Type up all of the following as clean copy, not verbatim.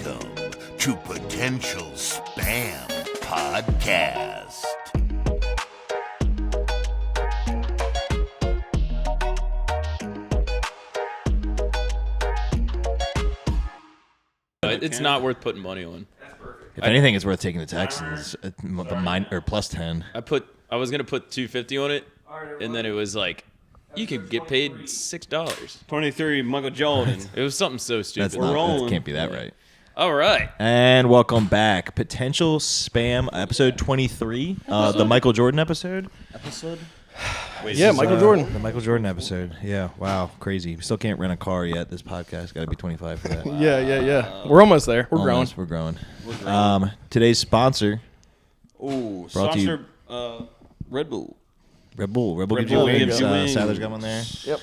Welcome to Potential Spam Podcast. It's not worth putting money on. If anything, it's worth taking the Texans, or plus 10. I was gonna put $250 on it, and then it was like, you could get paid $6. 23, Michael Jordan. It was something so stupid. That can't be that right. All right. And welcome back. Potential Spam, episode 23, the Michael Jordan episode. Wait, Yeah, Michael Jordan. The Michael Jordan episode. Yeah, wow, crazy. We still can't rent a car yet. This podcast got to be 25 for that. Yeah. We're almost there. We're growing. We're growing. Today's sponsor, Ooh, Brought to sponsor Red Bull. Red Bull. Red Bull Red gives you Bull wings. gives you wings. Sadler's got one there. Yep.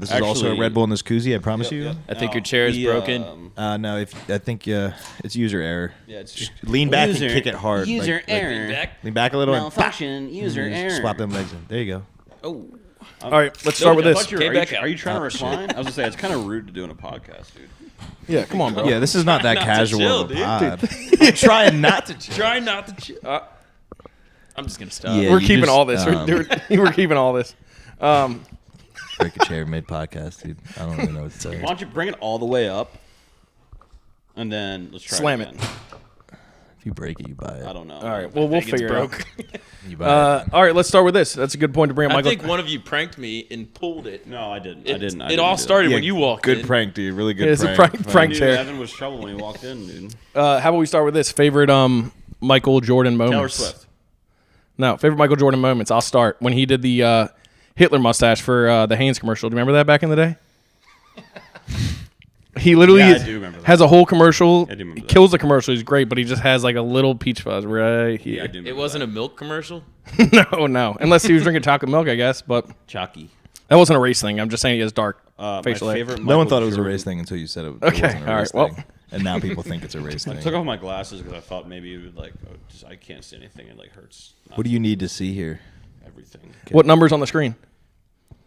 This is also a Actually- Red Bull in this koozie, I promise you. Yep. I think your chair is broken. No, I think it's user error. Yeah, it's Just lean back and kick it hard. User error. Lean back a little and Malfunction. User just error. swap them legs in. There you go. Oh. All right, let's start with I this. thought Okay, back are you trying to Oh, recline? I was gonna say it's kind of rude to do in a podcast, dude. Yeah, come on, bro. Yeah, this is not that Not to casual chill, of a dude. pod. I'm trying not to chill. Try not to. I'm just gonna stop. Yeah. We're you keeping just, all this. We're keeping all this. Break a chair mid-podcast, dude. I don't really know what to say. Why don't you bring it all the way up, and then let's try Slam it again. If you break it, you buy it. I don't know. All right, well, we'll figure it out. You buy it. All right, let's start with this. That's a good point to bring up, I Michael. think one of you pranked me and pulled it. No, I didn't. It, I didn't. It all started when you walked Good in. prank, dude. Really good Yeah, it's a prank. prank I knew chair. Evan was trouble when he walked in, dude. How about we start with this? Favorite Michael Jordan moments? Taylor Swift. No, favorite Michael Jordan moments. I'll start. When he did the Hitler mustache for the Hanes commercial. Do you remember that back in the day? He literally Yeah, I do remember that. has a whole commercial. I do remember He that. kills the commercial. He's great, but he just has like a little peach fuzz right Yeah, I here. do remember It wasn't a milk commercial. No. Unless he was drinking chocolate milk, I guess. But Chalky. that wasn't a race thing. I'm just saying he has dark My facial hair. favorite. No one Michael thought it was a Jordan- race thing until you said it. Okay, It wasn't a all race right, well. thing. And now people think it's a race I thing. took off my glasses because I thought maybe it would I can't see anything. It hurts. What do you need to see here? Everything. What number's on the screen?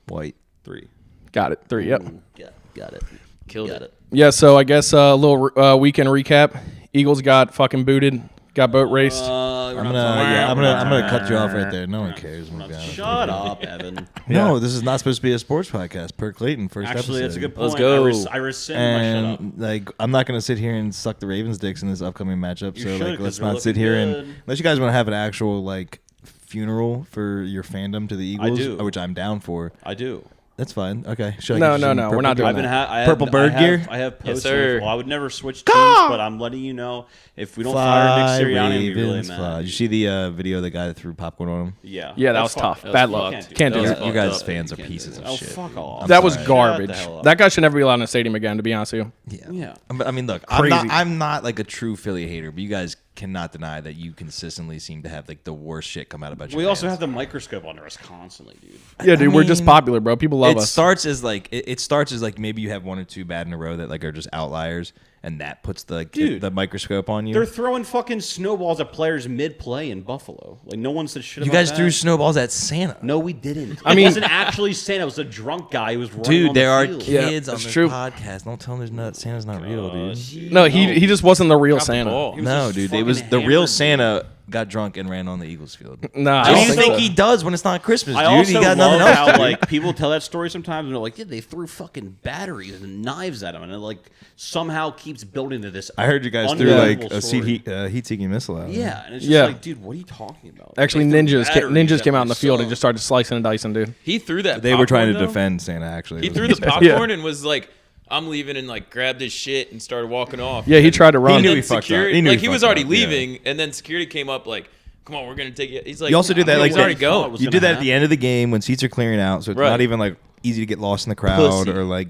White. 3. Got it. 3. Yep. Yeah, got it. Killed it. Yeah. So I guess a little weekend recap. Eagles got fucking booted. Got boat raced. I'm gonna cut you off right there. No one cares. Shut up, Evan. No, this is not supposed to be a sports podcast. Per Clayton, first Actually, episode. that's a good point. Let's go. I rescind my shut up. And like, I'm not gonna sit here and suck the Ravens' dicks in this upcoming matchup. You So should, like, 'cause let's they're not sit looking here good. and unless you guys want to have an actual like funeral for your fandom to the Eagles, do. which I'm down for. I do. That's fine. Okay. Should I No, get you some we're not purple doing gear? that. I have Purple bird gear? I have posters. sir. Well, I would never switch teams, but I'm letting you know if we don't fire Nick Sirianni, I'd be really Ravens, mad. fly. Did you see the video of the guy that threw popcorn on him? Yeah. Yeah, that That's was tough. fucked. Bad You luck. can't do Can't that. do That's that. You fucked guys up. fans You are can't do pieces that. of Oh, shit. fuck off. I'm That was sorry. garbage. Shut the hell up. That guy should never be allowed in a stadium again, to be honest with you. Yeah. I mean, look, Crazy. I'm not like a true Philly hater, but you guys cannot deny that you consistently seem to have like the worst shit come out about you. We also have the microscope under us constantly, dude. Yeah, dude, we're just mean, popular, bro. People love it us. starts as like it starts as like maybe you have one or two bad in a row that like are just outliers, and that puts the like, Dude, the microscope on you. They're throwing fucking snowballs at players mid-play in Buffalo. Like, no one said shit You about guys that. threw snowballs at Santa. No, we didn't. I It mean- wasn't actually Santa. It was a drunk guy who was running Dude, on there the are field. Yeah, kids on that's this true. podcast. Don't tell them Santa's not real, dude. No, he just wasn't the real Drop the Santa. ball. He was No, just dude, it fucking was the real hammered, Santa got drunk and ran on the Eagles field. Nah, What do you so. think he does when it's not Christmas, dude? I also He got love nothing else how to do. like people tell that story sometimes and they're like, yeah, they threw fucking batteries and knives at him, and it like somehow keeps building to this. I heard you guys threw unbelievable like a story. heat-seeking missile at him. Yeah, and it's just Yeah. like, dude, what are you talking about? Actually, They threw ninjas batteries came at out in my the field son. and just started slicing and dicing, dude. He threw that. They were trying to popcorn, though. defend Santa, actually. He It was threw amazing. the popcorn and was like, "I'm leaving," and like grabbed his shit and started walking off. Yeah, he tried to run. And knew then he fucked up. security, He knew like he he was fucked already up, yeah. leaving, and then security came up like, "Come on, we're gonna take it." He's like, You also did that like he's already thought going. it was You gonna did that at the happen. end of the game when seats are clearing out, so it's Right. not even like easy to get lost in the crowd Pussy. or like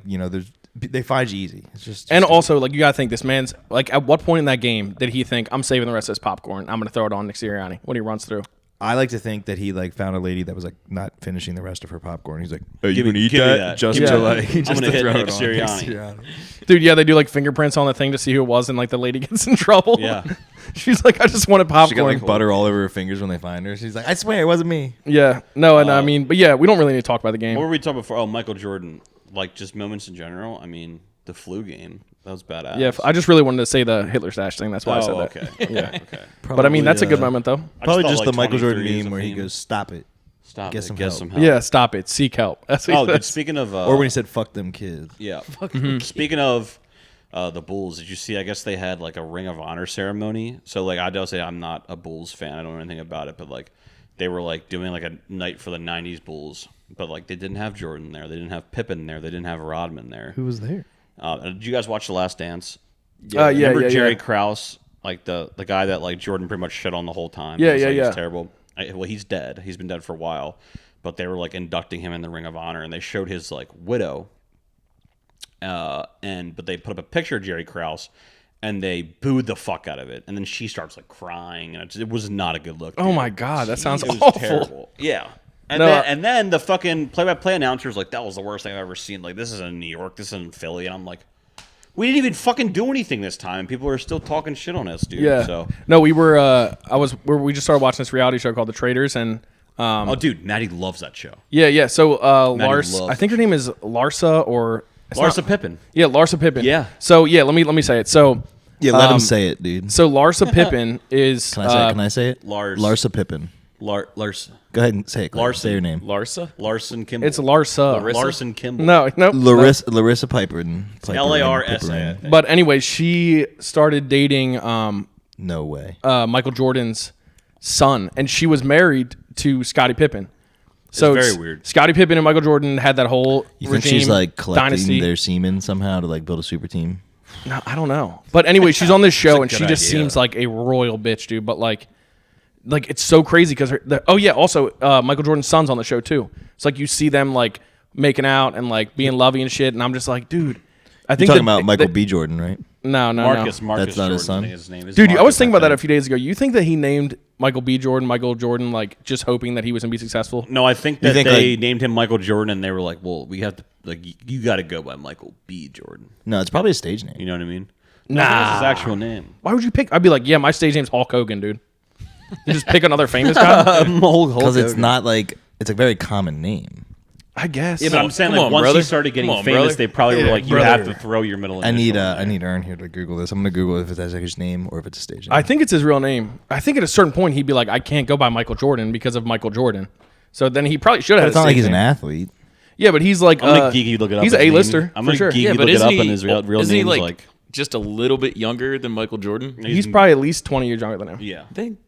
they find you easy. It's just And also, like, you gotta think this man's like, at what point in that game did he think I'm saving the rest of this popcorn? I'm gonna throw it on Nick Sirianni when he runs through. I like to think that he like found a lady that was like not finishing the rest of her popcorn. He's like, "Are you Give me- gonna eat give me that?" that. Just Yeah. to like, I'm just gonna to hit throw Nick it on Sirianni. Dude, yeah, they do like fingerprints on the thing to see who it was, and like the lady gets in trouble. Yeah. She's like, I just wanted popcorn. She got like butter all over her fingers when they find her. She's like, "I swear it wasn't me." Yeah, no, and I mean, but yeah, we don't really need to talk about the game. What were we talking before? Oh, Michael Jordan. Like, just moments in general. I mean, the flu game. That was badass. Yeah, I just really wanted to say the Hitler stash thing. That's why I said that. Okay. Yeah. Okay. But I mean, that's a good moment though. Probably thought, just like, the Michael Jordan 23 is meme a where he theme. goes, "Stop it." Stop. Get it. some Get help. some help. Yeah, stop it. Seek help. That's what he Oh, dude, says. speaking of, Or when he said, "Fuck them kids." yeah. Speaking of the Bulls, did you see? I guess they had like a Ring of Honor ceremony. So like, I don't say I'm not a Bulls fan. I don't know anything about it, but like, they were like doing like a night for the '90s Bulls, but like they didn't have Jordan there. They didn't have Pippen there. They didn't have Rodman there. Who was there? Did you guys watch The Last Dance? Yeah, Remember yeah, Jerry yeah. Krause, like the guy that like Jordan pretty much shit on the whole time. Yeah, He was yeah, like, yeah. He's terrible. Well, he's dead. He's been dead for a while. But they were like inducting him in the Ring of Honor, and they showed his like widow. But they put up a picture of Jerry Krause, and they booed the fuck out of it. And then she starts like crying, and it was not a good look. Oh dude. my god, that sounds It was awful. terrible. Yeah. And, No, then, and then the fucking play-by-play announcer's like, that was the worst thing I've ever seen. Like, this is in New York. This is in Philly. And I'm like, we didn't even fucking do anything this time. People are still talking shit on us, dude. Yeah. So, No, we were. We just started watching this reality show called The Traders, and oh, dude, Maddie loves that show. yeah. So Lars, loves I think her name is Larsa or it's Larsa not- Pippen. Yeah, Larsa Pippen. Yeah. So yeah, let me say it. So Yeah, let him say it, dude. so Larsa Pippen is. Can I say it? Can I say it? Lars. Larsa Pippen. Lars. Go ahead and say it. Claire. Larson. Say your name. Larsa? Larson Kimball. It's Larsa. Larson Kimball. No, nope. Larissa Piper. Larsa. But anyway, she started dating No way. Michael Jordan's son, and she was married to Scottie Pippen. So very weird. Scottie Pippen and Michael Jordan had that whole You think regime she's like collecting dynasty. their semen somehow to like build a super team? No, I don't know. But anyway, she's on this show, and good she just idea. seems like a royal bitch, dude. But like it's so crazy because oh yeah, also Michael Jordan's son's on the show too. It's like you see them like making out and like being lovey and shit, and I'm just like, dude. I You're think talking that- about Michael that- B. Jordan, right? No. Marcus That's not his Jordan, son? I think his name is. Dude, I was Marcus, thinking about that a think. few days ago. You think that he named Michael B. Jordan, Michael Jordan, like just hoping that he was gonna be successful? No, I think that think, they like- named him Michael Jordan, and they were like, well, we have to, like, you got to go by Michael B. Jordan. No, it's probably a stage name. You know what I mean? No, that's his actual name. Why would you pick? I'd be like, yeah, my stage name's Hulk Hogan, dude. You just pick another famous guy. Because it's not like it's a very common name. I guess. Yeah, but I'm saying Come like on, once brother. he started getting Come on, famous, brother. they probably were Yeah, like, you brother. have to throw your middle. I need initial in there. Ern here to Google this. I'm gonna Google if it's his name or if it's a stage name. I think it's his real name. I think at a certain point he'd be like, I can't go by Michael Jordan because of Michael Jordan. So then he probably should have. It's not like he's an athlete. Yeah, but he's like I'm gonna geeky look it up. He's his an name. A-lister I'm for gonna sure. geeky Yeah, but look it isn't up, he, and his real isn't he name's like just a little bit younger than Michael Jordan? He's probably at least 20 years younger than him. yeah. I think.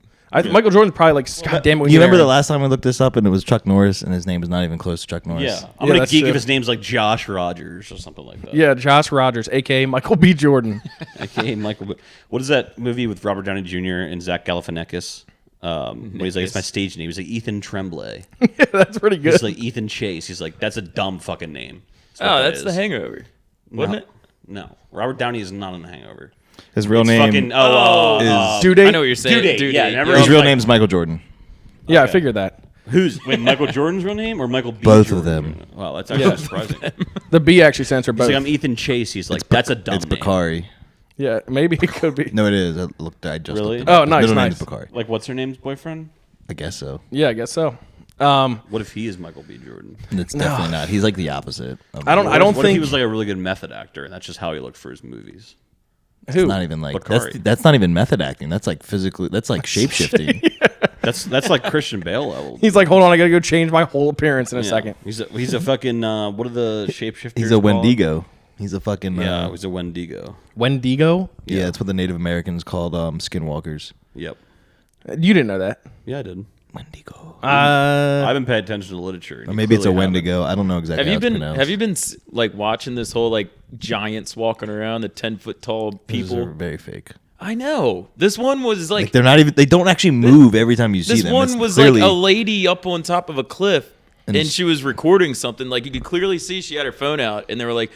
Michael Jordan's probably like, God damn it. You remember the last time I looked this up and it was Chuck Norris and his name was not even close to Chuck Norris. Yeah, I'm Yeah, gonna that's geek true. if his name's like Josh Rogers or something like that. Yeah, Josh Rogers, a.k.a. Michael B. Jordan. Okay, Michael. What is that movie with Robert Downey Jr. and Zach Galifianakis? When he's like, it's my stage name. He's like Ethan Tremblay. Yeah, that's pretty good. He's like Ethan Chase. He's like, that's a dumb fucking name. That's what Oh, that that's The is. Hangover, wasn't it? No, Robert Downey is not in The Hangover. His real It's name fucking Due date? I know what you're saying. Due date, Due yeah, date. remember? You're his I real was like- name's Michael Jordan. Yeah, I figured that. Who's wait, Michael Jordan's real name or Michael B. Both of Jordan? them. Wow, that's actually surprising. He's The B actually stands for both. like, I'm Ethan Chase. He's like, that's a dumb It's name. Bakari. Yeah, maybe it could be. No, it is. I just Really? looked it up. Oh, His nice, middle name nice. is Bakari. Like, what's her name's boyfriend? I guess so. Yeah, I guess so. What if he is Michael B. Jordan? It's definitely not. He's like the opposite. Of I don't What if he think was like a really good method actor, and that's just how he looked for his movies? who. It's not even like Bakari. that's not even method acting. That's like physically. That's like shape shifting. That's like Christian Bale level. He's like, hold on, I gotta go change my whole appearance in a Yeah. second. He's a fucking what are the shapeshifters? He's a called? Wendigo. He's a fucking Yeah, he's a Wendigo. Wendigo? yeah. That's what the Native Americans called skinwalkers. Yep. You didn't know that. Yeah, I did. Wendigo. I haven't paid attention to literature. Or maybe it's a Wendigo. I don't know exactly. Have you how it's been? pronounced. Have you been like watching this whole like giants walking around, the 10-foot tall These are people? very fake. I know. This one was Like like they're not even. They don't actually move every time you see this them. one It's was clearly, like a lady up on top of a cliff, and it's- she was recording something. Like you could clearly see she had her phone out, and they were like,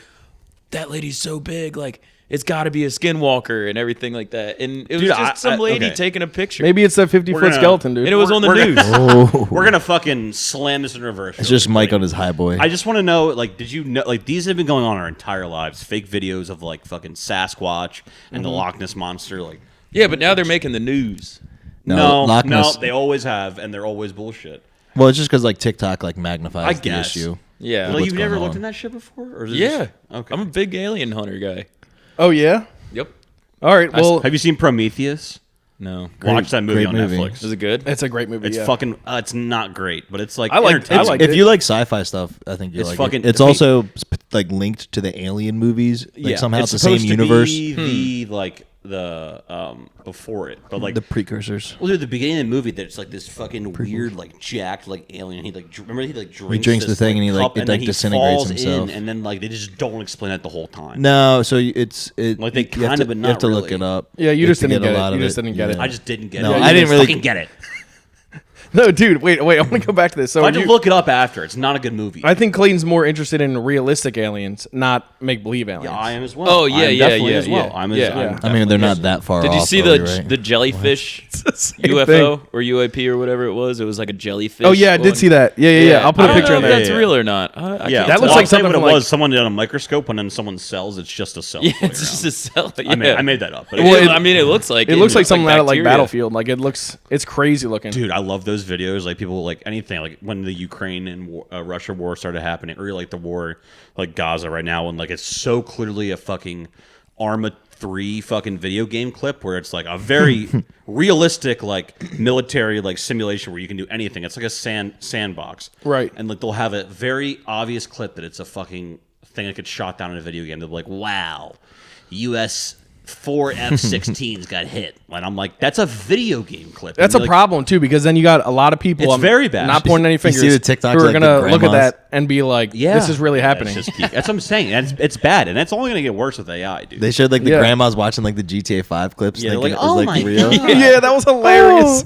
"That lady's so big, like it's got to be a skinwalker and everything like that." And it was Dude, just some lady okay. taking a picture. Maybe it's a 50-foot gonna- skeleton, dude. and it was on the We're news. Oh, We're gonna fucking slam this in reverse. it's real just quick. Mike Like, on his high boy. I just want to know, like, did you know, like, these have been going on our entire lives? Fake videos of like fucking Sasquatch and the Loch Ness monster. Like, Yeah, but now they're making the news. no, Loch Ness- they always have, and they're always bullshit. Well, it's just because like TikTok like magnifies I the guess. issue. Yeah. Like, what's you've never going looked on. in that shit before, or is it Yeah. just- okay. I'm a big alien hunter guy. Oh yeah. Yep. All right. Well, Have you seen Prometheus? No. Watch that movie great on movie. Netflix. Is it good? it's a great movie. It's yeah. fucking. It's not great, but it's like I like- I entertaining. like If it. you like sci-fi stuff, I think you'll It's like fucking- it. It's wait. also like linked to the Alien movies. Like somehow it's the same supposed to universe. be the like the before it, but like The precursors. well, dude, the beginning of the movie, that's like this fucking weird, like jacked, like alien. He like remember he like drinks the this, thing and he, like, cup, it, and then like, he disintegrates falls himself. in, and then like they just don't explain it the whole time. No, so it Like, they you have kinda, to- but you have not to look really. it up. Yeah, you have just to didn't get a get it. lot You of just didn't get it. I just didn't get No, it. I didn't really- fucking get it. No, dude. Wait. I want to go back to this. So I had to you- look it up after. It's not a good movie. I think Clayton's more interested in realistic aliens, not make believe aliens. yeah, I am as well. Oh, yeah, I'm yeah, definitely yeah, as well. yeah. I'm Yeah. as, I'm I I mean, definitely they're not as- that far Did off. you see though, the you're right. the jellyfish Same UFO thing. or UAP or whatever it was? It was like a jellyfish. Oh yeah, I did one. see that. Yeah. I'll put a I picture don't in know there. if that's real or not. I Yeah, can't That tell. looks I'll like tell you something what from, it like- was. Someone did on a microscope, and then someone sells. It's just a cell. Yeah, floating it's just around. a cell. Yeah. I made that up. But Well, it- I mean, it looks like It looks like something out of like bacteria. Battlefield. Like it's crazy looking. Dude, I love those videos. Like people like anything. Like when the Ukraine and Russia war started happening, or like the war, like Gaza right now, and like it's so clearly a fucking Arma 3 fucking video game clip where it's like a very realistic like military like simulation where you can do anything. It's like a sandbox, Right. And like they'll have a very obvious clip that it's a fucking thing that gets shot down in a video game. They're like, wow, U.S. 4 F-16s got hit, and I'm like, that's a video game clip. That's a And, like, problem too, because then you got a lot of people. It's I'm very bad. Not pointing any You see fingers. the TikToks, who are like, the gonna look at grandmas? that and be like, Yeah, "This is really happening." It's just peak. That's what I'm saying. And it's bad, and it's only going to get worse with AI, dude. They showed like the Yeah. grandmas watching like the GTA 5 clips. Yeah, they're thinking like, it was "Oh like my real. God." yeah, that was hilarious.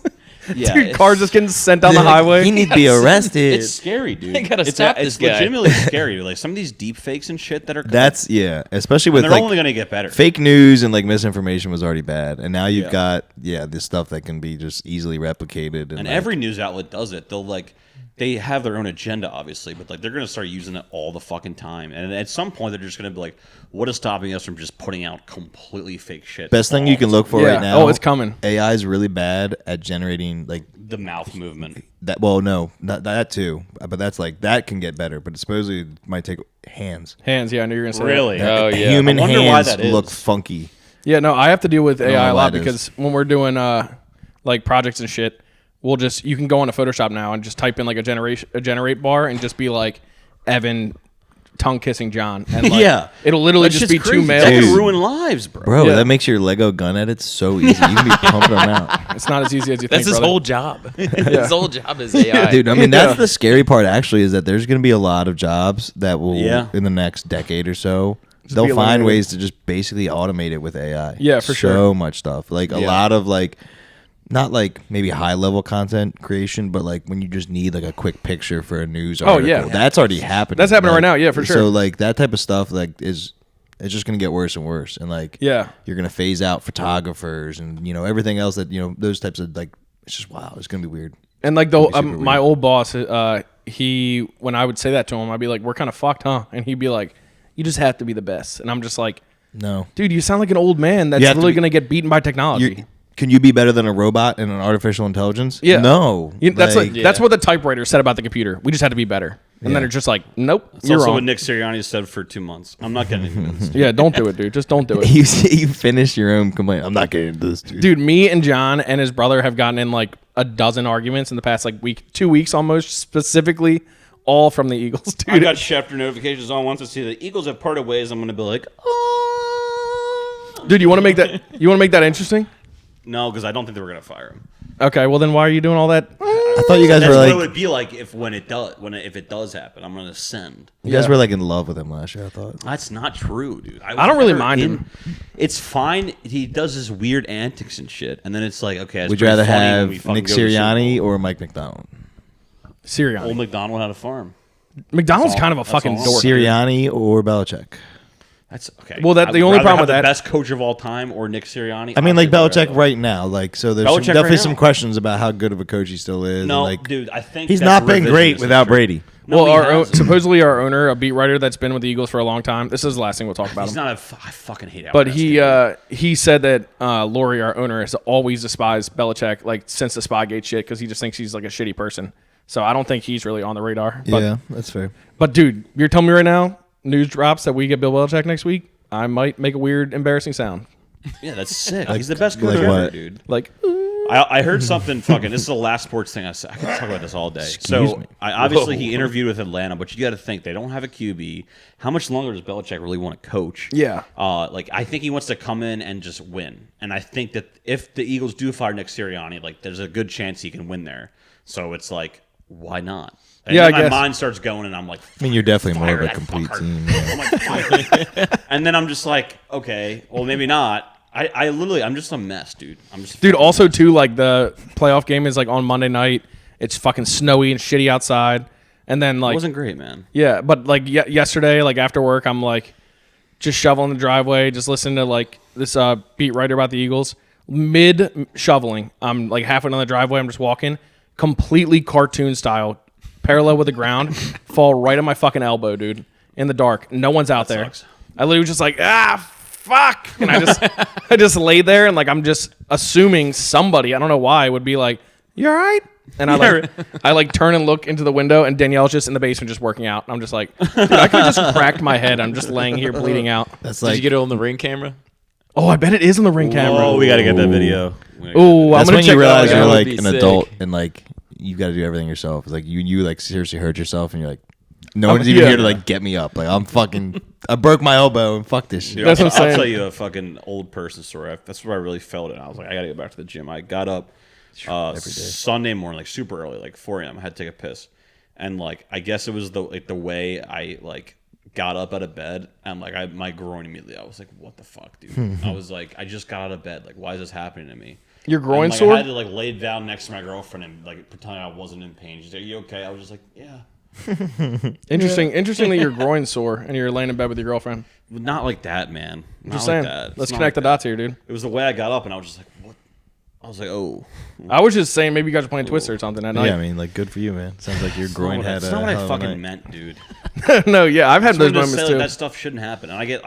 yeah, Dude, it's- cars just getting sent down the They're like, highway. He needs to be arrested. It's scary, dude. They gotta it's stop it's this guy. legitimately scary. Like some of these deep fakes and shit that are coming, That's especially and with they're like only going to get better. fake news and like misinformation was already bad, and now you've Yeah. got this stuff that can be just easily replicated. And like, every news outlet does it. They have their own agenda, obviously, but like they're going to start using it all the fucking time. And at some point, they're just going to be like, "What is stopping us from just putting out completely fake shit?" best thing you can look for Yeah. right now. Oh, it's coming. AI is really bad at generating like the mouth movement. that. Well, no, not that too, but that's like that can get better. But supposedly it might take hands. Hands, yeah, I knew you were gonna say Really? that. Oh yeah. Human I wonder why hands that is. look funky. Yeah, no, I have to deal with don't AI know a why lot it is. because when we're doing like projects and shit, you can go into Photoshop now and just type in like a generate bar and just be like Evan tongue kissing John, and like, Yeah. it'll literally That's just be crazy. two That males. can Dude. ruin lives, bro. Bro, Yeah. that makes your Lego gun edits so easy. You can be pumping them out. It's not as easy as you That's think. his brother. whole job. His whole job is AI. Dude, I mean, that's the scary part, actually, is that there's going to be a lot of jobs that will, Yeah. in the next decade or so, be they'll find eliminated. ways to just basically automate it with AI. Yeah, for sure. So much stuff. Like, a Yeah. lot of, like, not like maybe high level content creation, but like when you just need like a quick picture for a news article. yeah. That's already happening. That's happening Like, right now, yeah, for sure. So, like, that type of stuff, like, it's just going to get worse and worse. And, like, Yeah. you're going to phase out photographers and, everything else that, those types of, like, it's just, wow, it's going to be weird. And like It'd be super my weird. old boss, he when I would say that to him, I'd be like, "We're kind of fucked, huh?" And he'd be like, "You just have to be the best." And I'm just like, No. "Dude, you sound like an old man that's You have to literally be- gonna get beaten by technology." Can you be better than a robot and an artificial intelligence? Yeah. No. That's Like, that's what the typewriter said about the computer. We just had to be better. And then Yeah. it's just like, nope, It's you're also wrong. what Nick Sirianni said for 2 months. I'm not getting convinced. Yeah, don't do it, dude. Just don't do it. you finish your own complaint. I'm not getting into this, dude. Dude, me and John and his brother have gotten in like a dozen arguments in the past like 2 weeks almost, specifically all from the Eagles, I dude. got Schefter notifications on once I see the Eagles have parted ways. I'm going to be like, oh. Dude, you want to make that interesting? No, because I don't think they were going to fire him. Okay, well then why are you doing all that? I thought you guys That's were what it like would be like if it does happen. I'm going to send. you guys were like in love with him last year, I thought. That's not true, dude. I don't really was mind never him. It's fine. He does his weird antics and shit, and then it's like, okay. It's Would you pretty rather funny when have we fucking Nick go to the Super Sirianni Bowl. or Mike McDonald? Sirianni. Old McDonald had a farm? McDonald's That's kind of all- a fucking that's all. dork. Sirianni or Belichick? That's okay. Well, that- I the would only rather problem have with the that- best coach of all time or Nick Sirianni. I mean, like Obviously, Belichick right now. Like, so there's Belichick definitely right some now. questions about how good of a coach he still is. No, and like, dude, I think he's that's not been great revisionist without history. Brady. No, Well, he our hasn't. supposedly our owner, a beat writer that's been with the Eagles for a long time. This is the last thing we'll talk about He's him. not I fucking hate But Outcast, dude. he said that Lori, our owner, has always despised Belichick like since the Spygate shit because he just thinks he's like a shitty person. So I don't think he's really on the radar. But, Yeah, that's fair. But dude, you're telling me right now, news drops that we get Bill Belichick next week. I might make a weird, embarrassing sound. Yeah, that's sick. He's the best coach like ever, what? dude. Like, I heard something fucking. This is the last sports thing I said. I can talk about this all day. Obviously he interviewed with Atlanta, but you got to think they don't have a QB. How much longer does Belichick really want to coach? Yeah. Like I think he wants to come in and just win. And I think that if the Eagles do fire Nick Sirianni, like there's a good chance he can win there. So it's like, why not? And Yeah, then I my guess. mind starts going, and I'm like, I mean, you're definitely more of a that complete fucker. team. Yeah. I'm like, fire. And then I'm just like, okay, well maybe not. I'm just a mess, dude. dude, also, too, like, the playoff game is, like, on Monday night. It's fucking snowy and shitty outside. And then, It like... wasn't great, man. Yeah, but, like, yesterday, like, after work, I'm, like, just shoveling the driveway, just listening to, like, this beat writer about the Eagles. Mid-shoveling, I'm, like, halfway down the driveway. I'm just walking. Completely cartoon style. Parallel with the ground. Fall right on my fucking elbow, dude. In the dark. No one's out there. sucks. I literally was just like, fuck. And I just laid there and like I'm just assuming somebody, I don't know why, would be like, you all right? And I like turn and look into the window and Danielle's just in the basement just working out. And I'm just like, dude, I could have just cracked my head. I'm just laying here bleeding out. That's Did like you get it on the Ring camera? Oh, I bet it is on the Ring camera. Oh, we got to get that video. Oh, I'm that's gonna when check you realize that you're out. like Be an sick. adult and like you got to do everything yourself. It's like you like seriously hurt yourself and you're like, no one's even yeah. here to like get me up. Like I broke my elbow and fuck this shit. Dude, That's what I'm I'll saying. tell you a fucking old person story. That's where I really felt it. I was like, I got to get back to the gym. I got up Sunday morning, like super early, like 4 a.m. I had to take a piss. And like, I guess it was the way I like got up out of bed and like my groin immediately. I was like, what the fuck, dude? I was like, I just got out of bed. Like, why is this happening to me? Your groin And, like, sore? I had to like lay down next to my girlfriend and like pretend I wasn't in pain. She's like, "You okay?" I was just like, "Yeah." Interesting that your groin's sore and you're laying in bed with your girlfriend. Not like that, man. Not Just like saying. that. It's Let's not connect like the that. dots here, dude. It was the way I got up, and I was just like, "What?" I was like, "Oh." I was just saying maybe you guys are playing Twister or something at night. Yeah, I mean, like good for you, man. Sounds like your groin had That's a not what I hell of a fucking night. meant, dude. No, yeah, I've had I those just moments say, too. like, that stuff shouldn't happen, and I get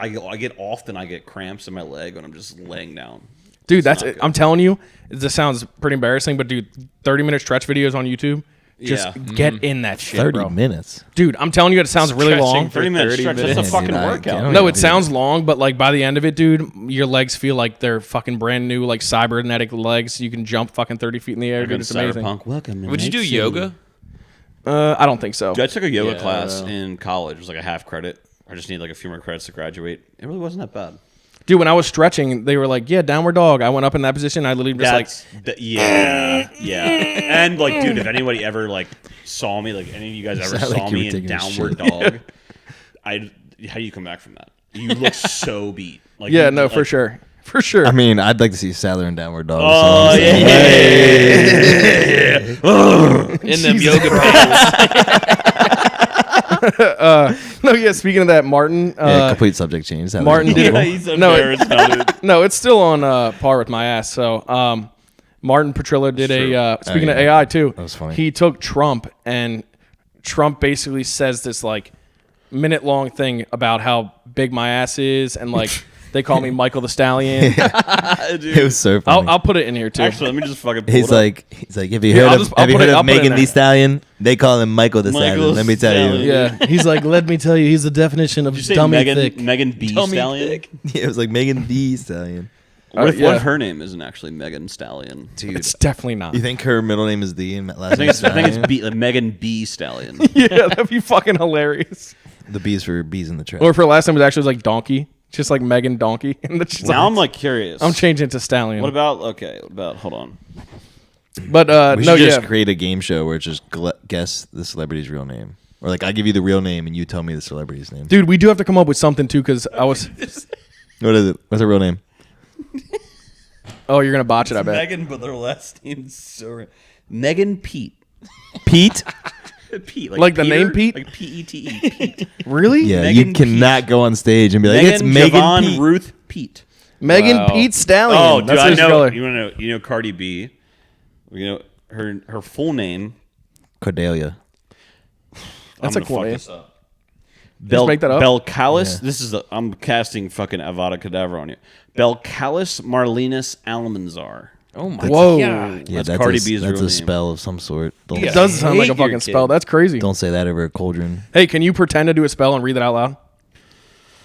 often I get cramps in my leg when I'm just laying down. Dude, It's not good. I'm telling you, this sounds pretty embarrassing, but dude, 30-minute stretch videos on YouTube. Just Yeah. get in that shit, 30 bro. minutes. Dude, I'm telling you, it sounds really Stretching long. for 30 minutes 30 stretch. That's a minutes. fucking Dude, I workout. can't No, even it do sounds long, but like by the end of it, dude, your legs feel like they're fucking brand new, like cybernetic legs. You can jump fucking 30 feet in the air, dude. It's amazing. Cyberpunk. Welcome. Would you do yoga? I don't think so. Dude, I took a yoga Yeah, class I don't know. in college. It was like a half credit. I just need like a few more credits to graduate. It really wasn't that bad. Dude, when I was stretching, they were like, yeah, downward dog. I went up in that position. I literally just Yeah. And like, dude, if anybody ever like saw me, like any of you guys ever Sound like saw you were me in taking a downward shit. dog, how do you come back from that? You look so beat. Like, yeah, you- no, like, for sure. For sure. I mean, I'd like to see Sadler and Downward Dog. Oh So I'm saying, In them yoga pants. no, yeah, speaking of that, Martin. yeah, complete subject change. Sadler Martin and did Downward. it. he's No, embarrassed now, dude. No, it's still on par with my ass. So, Martin Petrillo did speaking of yeah. AI too. That was funny. He took Trump, and Trump basically says this like minute-long thing about how big my ass is, and like they call me Michael the Stallion. It was so funny. I'll put it in here too. Actually, let me just fucking pull He's it up. like, have you Yeah, heard I'll of just- I'll put it- I'll put it in Megan there. Thee Stallion? They call him Michael the Michael Stallion. Let me tell Stallion. you. Yeah, he's like, let me tell you, he's the definition of Did you say dummy Megan, thick. Megan B. Dummy Stallion? thick. Yeah, it was like Megan Thee Stallion. What if yeah. her name isn't actually Megan Stallion? Dude, It's definitely not. you think her middle name is Thee and last I name is think it's Stallion? B, like Megan B. Stallion. Yeah, that'd be fucking hilarious. The B's for bees in the trap. Or if her last name was actually like Donkey, just like Megan Donkey, and that's just Now I'm like, like curious. I'm changing it to Stallion. What about hold on. But we no, should yeah, just create a game show where it's just guess the celebrity's real name. Or like I give you the real name and you tell me the celebrity's name. dude, we do have to come up with something too, because I was. What is it? What's her real name? Oh, you're gonna botch it, I bet. Megan, but their last name's so Megan Pete. Pete? Pete, Like the name Pete? like P-E-T-E. Pete. Really? Yeah, Megan you cannot go on stage and be like, Megan it's Megan Javon Pete. Ruth Pete. Megan Wow. Pete Stallion. Oh, dude, That's I his know. color. You know Cardi B. You know her full name. Cordelia. That's I'm a gonna cool fuck name. this up. make that up? Belcalis. Yeah. This is I'm casting fucking Avada Kedavra on you. Belcalis Marlinus Almanzar. Oh my Whoa. god. Yeah, That's Cardi B's that's real a name. spell of some sort. Don't, It does sound like a hate your fucking kid. spell. That's crazy. don't say that over a cauldron. Hey, can you pretend to do a spell and read it out loud?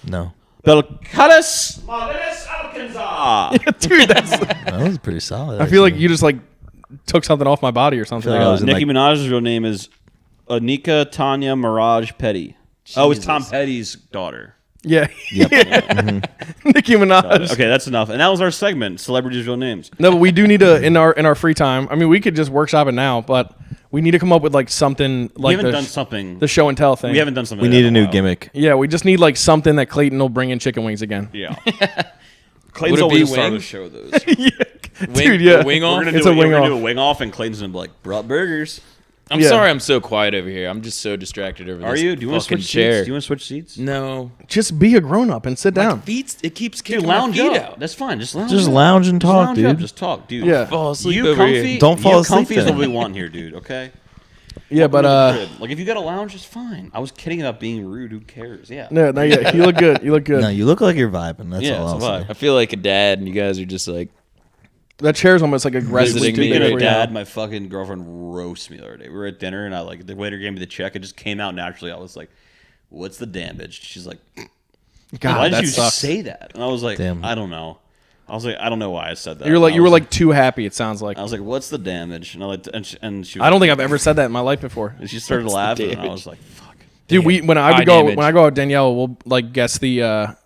No. Belcalis Martinez Alcanzar. Dude, that's. That was pretty solid. I feel like you just like took something off my body or something. like I was in, Nicki Minaj's real name is Anika Tanya Mirage Petty. Oh, it's Tom Petty's daughter. Yeah. Yep. Nicki Minaj. Okay, that's enough. And that was our segment, celebrities' real names. No, but we do need to in our free time. I mean, we could just workshop it now, but we need to come up with like something like We haven't the, done something. the show and tell thing. We haven't done something. we like need that a in new while. gimmick. Yeah, we just need like something that Clayton will bring in chicken wings again. Yeah. Would Clayton's it be always started wing? the show those. Dude, yeah. Wing We're off? gonna It's do a wing we're gonna off. do a wing off, and Clayton's gonna be like, brought burgers. I'm Yeah. sorry I'm so quiet over here. I'm just so distracted over Are this you? Do you want to fucking switch chair. seats? Do you want to switch seats? No. Just be a grown up and sit down. Feet, it keeps Dude, kicking my lounge feet up. out. That's fine. Just lounge. Just up. lounge and Just talk, lounge dude. Up. Just talk, dude. Yeah. Fall asleep You over comfy? here. Don't fall you asleep comfy is then. what we want here, dude. Okay. Yeah, but Like if you got a lounge, it's fine. I was kidding about being rude. Who cares? Yeah. no, not yet. You look good. You look good. No, you look like you're vibing. That's Yeah, all it's I'll a vibe. say. I feel like a dad, and you guys are just like, That chair's almost like aggressively Visiting too me. big Speaking for of you. dad, my fucking girlfriend roasted me the other day. We were at dinner, and the waiter gave me the check. It just came out naturally. I was like, "What's the damage?" She's like, God, "Why did that you sucks. say that?" And I was like, Damn. "I don't know." I was like, "I don't know why I said that." You were like And I you were was like too happy. It sounds like. I was like, "What's the damage?" And she was I don't think I've ever said that in my life before. And she started laughing, and I was like, "Fuck." Dude, when I Eye would go damage. when I go out, Danielle will like guess the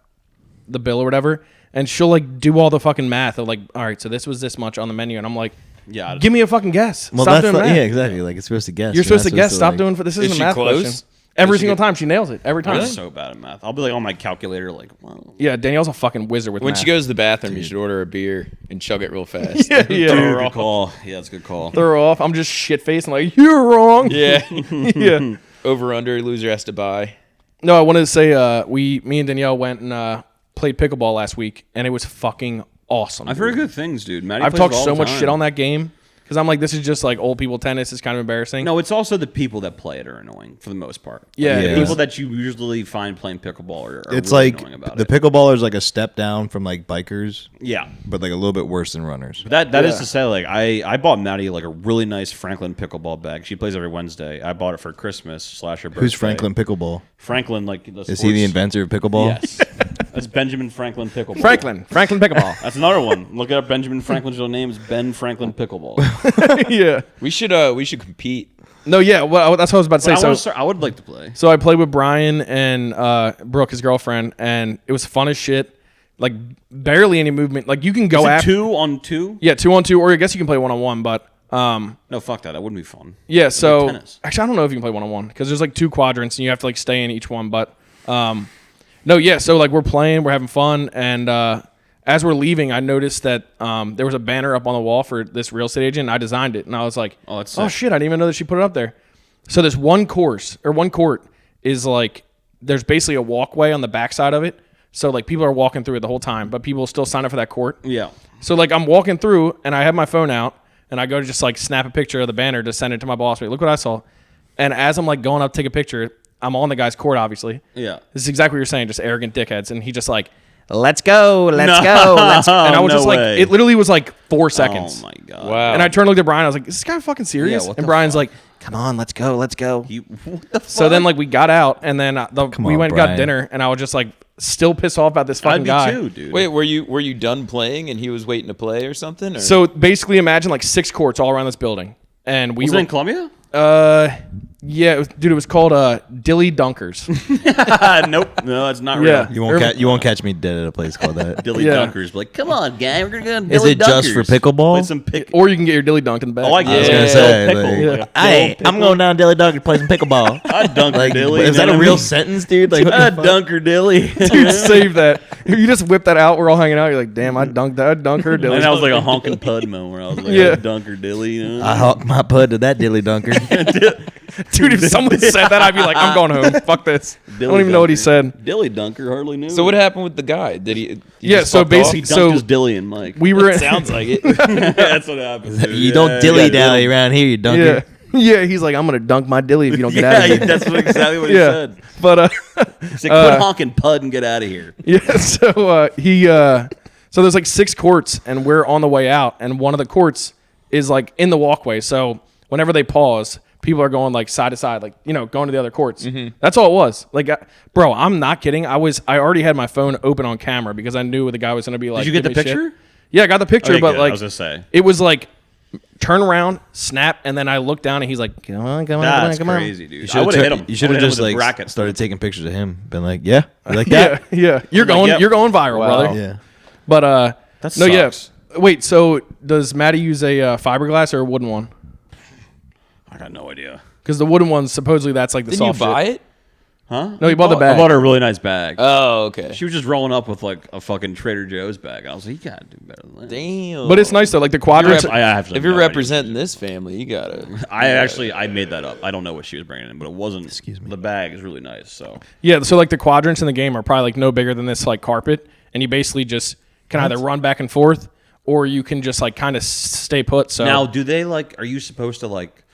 bill or whatever, and she'll like do all the fucking math of like, all right, so this was this much on the menu, and I'm like, Yeah. give me a fucking guess. Well, Stop that's doing like, math. yeah, exactly. Like it's supposed to guess. You're supposed to not guess. Stop like- doing. This isn't a she math close? question. Every Is she single good? time she nails it. Every time. I'm so bad at math. I'll be like on my calculator, like, wow. Yeah, Danielle's a fucking wizard with when math. she goes to the bathroom, you should order a beer and chug it real fast. yeah, Dude, yeah. good call. Yeah, that's a good call. Throw her off. I'm just shit faced and like, you're wrong. Yeah. yeah. Over under, loser has to buy. No, I wanted to say me and Danielle went and played pickleball last week, and it was fucking awesome. I've heard good things, dude. Maddie I've plays talked it all so the much time. shit on that game because I'm like, this is just like old people tennis. It's kind of embarrassing. No, it's also the people that play it are annoying for the most part. Yeah, the it people was- that you usually find playing pickleball are It's really like annoying about the it. pickleball is like a step down from like bikers, Yeah. but like a little bit worse than runners. That is to say, like I bought Maddie like a really nice Franklin pickleball bag. She plays every Wednesday. I bought it for Christmas / her birthday. Who's Franklin Pickleball? Franklin, like Is he the inventor of pickleball? Yes, that's Benjamin Franklin Pickleball. Franklin pickleball. That's another one. Look up Benjamin Franklin's real name is Ben Franklin Pickleball. yeah. We should compete. No, yeah. Well, that's what I was about to say. I, So, wanna start, I would like to play. so I played with Brian and Brooke, his girlfriend, and it was fun as shit. Like barely any movement. Like you can go Is it after 2-on-2? Yeah, 2-on-2, or I guess you can play 1-on-1. But No, fuck that. That wouldn't be fun. yeah. So tennis. actually, I don't know if you can play 1-on-1 because there's like 2 quadrants and you have to like stay in each one. But no, yeah. So like we're playing, we're having fun, and as we're leaving, I noticed that there was a banner up on the wall for this real estate agent. And I designed it, and I was like, Oh, that's oh sick. shit, I didn't even know that she put it up there. So this one court is like there's basically a walkway on the backside of it. So like people are walking through it the whole time, but people still sign up for that court. Yeah. So like I'm walking through and I have my phone out and I go to just like snap a picture of the banner to send it to my boss. Like, look what I saw. And as I'm like going up to take a picture, I'm on the guy's court, obviously. Yeah. This is exactly what you're saying, just arrogant dickheads. And he just like, let's go, let's go, let's go. And I was No just like, way. it literally was like 4 seconds. Oh my god. Wow. And I turned and looked at Brian. I was like, is this guy fucking serious? Yeah, what and the Brian's fuck? like, come on, let's go, let's go. What the fuck? So then like we got out and then we on, went and got Brian. dinner and I was just like still pissed off about this fucking I'd be guy. too, dude. Wait, were you done playing and he was waiting to play or something? Or? So basically imagine like 6 courts all around this building. And we was were it in Columbia? yeah, it was called Dilly Dunkers. Nope. No, that's not Yeah. real. You won't catch me dead at a place called that. Dilly Yeah. Dunkers. Like, come on, gang. We're gonna go. Is Dilly it just for Dunkers. pickleball? Play some pick. Or you can get your dilly dunked in the back. Oh, I was get gonna it. say, Pickle. like- Like a Hey, pickle. I'm going down to Dilly Dunker to play some pickleball. I dunk Like, Dilly. is you that know a what I real mean? sentence, dude? Like, what I the fuck? dunker Dilly. Dude, save that. If you just whip that out, we're all hanging out. You're like, damn, I dunked that. I dunk her dilly. And that was like a honking pud moment where I was like, Yeah. I dunker Dilly. You know? I hawked my pud to that Dilly Dunker. Dude, if someone said that, I'd be like, I'm going home. Fuck this. I don't even know what he said. Dilly dunker hardly knew. So what happened with the guy? Did he? Yeah, just so fucked off? He basically, dunked so his Dilly and Mike. we were in. Sounds like it. That's what happened. dude. You don't dilly dally around here, you dunker. Yeah. Yeah, he's like, I'm going to dunk my dilly if you don't get out Yeah, of here. that's exactly what he Yeah. said. But, He said, quit honking pud and get out of here. yeah, so so there's like 6 courts and we're on the way out and one of the courts is like in the walkway. So whenever they pause, people are going like side to side, like, you know, going to the other courts. That's all it was. Like, bro, I'm not kidding. I already had my phone open on camera because I knew the guy was going to be like, Did you get the give me picture? shit. Yeah, I got the picture, Okay, but good. like, I was gonna say. it was like, turn around, snap, and then I looked down and he's like, come on, That's come on. crazy, dude. You I would have hit him. You should have just like bracket. started taking pictures of him. Been like, yeah, you like Yeah, that? yeah. You're like, going, yep. you're going viral, brother. Yeah. But That no, yeah. sucks. Wait, so does Maddie use a fiberglass or a wooden one? I got no idea. Because the wooden ones, supposedly that's like the Didn't you soft buy shit. it? Huh? No, he bought the I bag. bought her a really nice bag. Oh, okay. She was just rolling up with like a fucking Trader Joe's bag. I was like, you gotta do better than that. Damn. But it's nice though, like the quadrants. I have If you're representing this family, you gotta. I made that up. I don't know what she was bringing in, but it wasn't. Excuse me. The bag is really nice. So Yeah, so like the quadrants in the game are probably like no bigger than this like carpet, and you basically just can either run back and forth, or you can just like kind of stay put. So now, do they like? Are you supposed to like?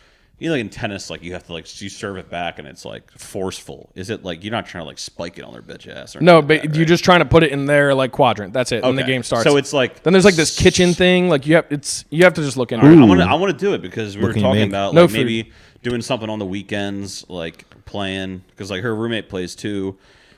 You know, like in tennis, like you have to like you serve it back and it's like forceful. Is it like you're not trying to like spike it on their bitch ass? Or no, anything but like that, you're right? just trying to put it in their like quadrant. That's it. When the Okay. game starts. So it's like then there's like this kitchen thing. Like you have to just look into All right, it. I want to do it because we What were can you talking make? about No like food. maybe doing something on the weekends, like playing because like her roommate plays too,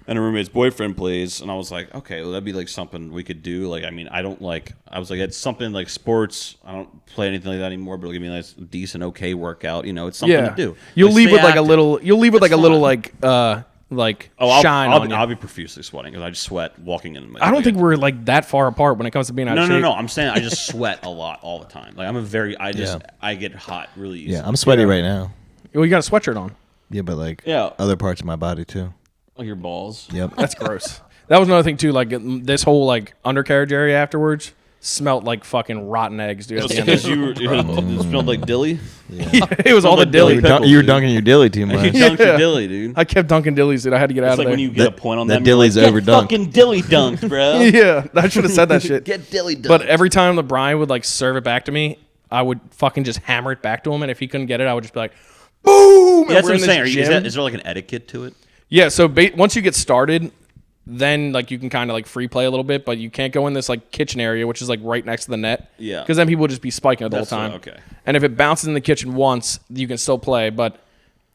and her roommate's boyfriend plays, and I was like, okay, well that'd be like something we could do. Like, I mean, I was like, it's something like sports. I don't play anything like that anymore, but it'll give me a nice, decent, okay workout. You know, it's something Yeah, to do. you'll Like, leave stay with like a active. little. You'll leave with like That's a little fine. like Oh, shine on you. I'll be profusely sweating because I just sweat walking in. I don't think we're like that far apart when it comes to being out of shape. No. I'm saying I just sweat a lot all the time. Like I get hot really easy. Yeah, I'm sweaty right now. Well, you got a sweatshirt on. Yeah, but like Yeah. other parts of my body too. Like your balls. Yep. That's gross. That was another thing too. Like this whole like undercarriage area afterwards smelled like fucking rotten eggs, dude. At the end Because of it. you smelled like dilly. It was all the like dilly dilly. pickles, You were dude. dunking your dilly too You much. dunked Yeah. your dilly, dude. I kept dunking dillies, dude. I had to get out It's of like there. when you get a point on that them. you're dilly's like, "Get overdunked." Fucking dilly dunked, bro. Yeah, I should have said that shit. Get dilly dunked. But every time LeBron would like serve it back to me, I would fucking just hammer it back to him, and if he couldn't get it, I would just be like, boom. And that's we're what I'm in saying. this Is gym. there like an etiquette to it? Yeah, so once you get started, then like you can kind of like free play a little bit, but you can't go in this like kitchen area, which is like right next to the net. Yeah. Because then people will just be spiking it the That's whole time. okay. And if it bounces in the kitchen once, you can still play. But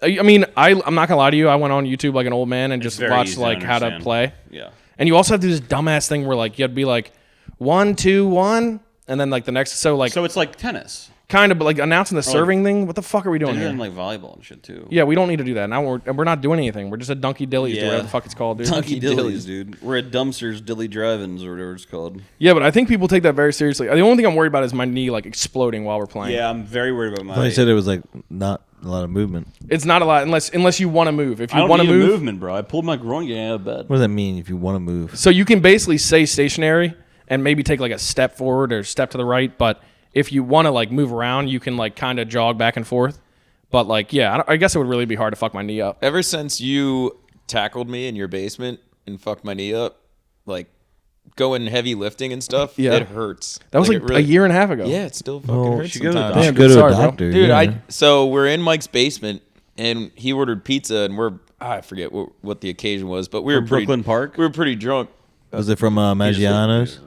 I mean, I'm not gonna lie to you. I went on YouTube like an old man and just very watched easy to like how to understand. play. Yeah. And you also have to do this dumbass thing where like you have to be like 1, 2, 1, and then like the next. So like So it's like tennis. kind of, but like announcing the serving thing. What the fuck are we doing They're here? doing like volleyball and shit too. Yeah, we don't need to do that. Now we're not doing anything. We're just a donkey dillies, Yeah. whatever the fuck it's called, dude. Dunky Dillies. dillies, dude. We're at Dumpsters Dilly Drive-ins or whatever it's called. Yeah, but I think people take that very seriously. The only thing I'm worried about is my knee like exploding while we're playing. Yeah, I'm very worried about my. I thought you said it was like not a lot of movement. It's not a lot unless you want to move. If I you don't want to need a move, movement, bro. I pulled my groin getting out of bed. What does that mean if you want to move? so you can basically stay stationary and maybe take like a step forward or step to the right. But if you want to like move around, you can like kind of jog back and forth. But like, yeah, I guess it would really be hard to fuck my knee up. Ever since you tackled me in your basement and fucked my knee up, like going heavy lifting and stuff, Yeah. it hurts. That was like it really- a year and a half ago. Yeah, it still fucking hurts should go to the sometimes. doctor. Damn, Go to sorry, a bro. doctor, Dude, yeah. so we're in Mike's basement and he ordered pizza and I forget what the occasion was, but we were From pretty, Brooklyn Park? We were pretty drunk. Was it from Maggiano's?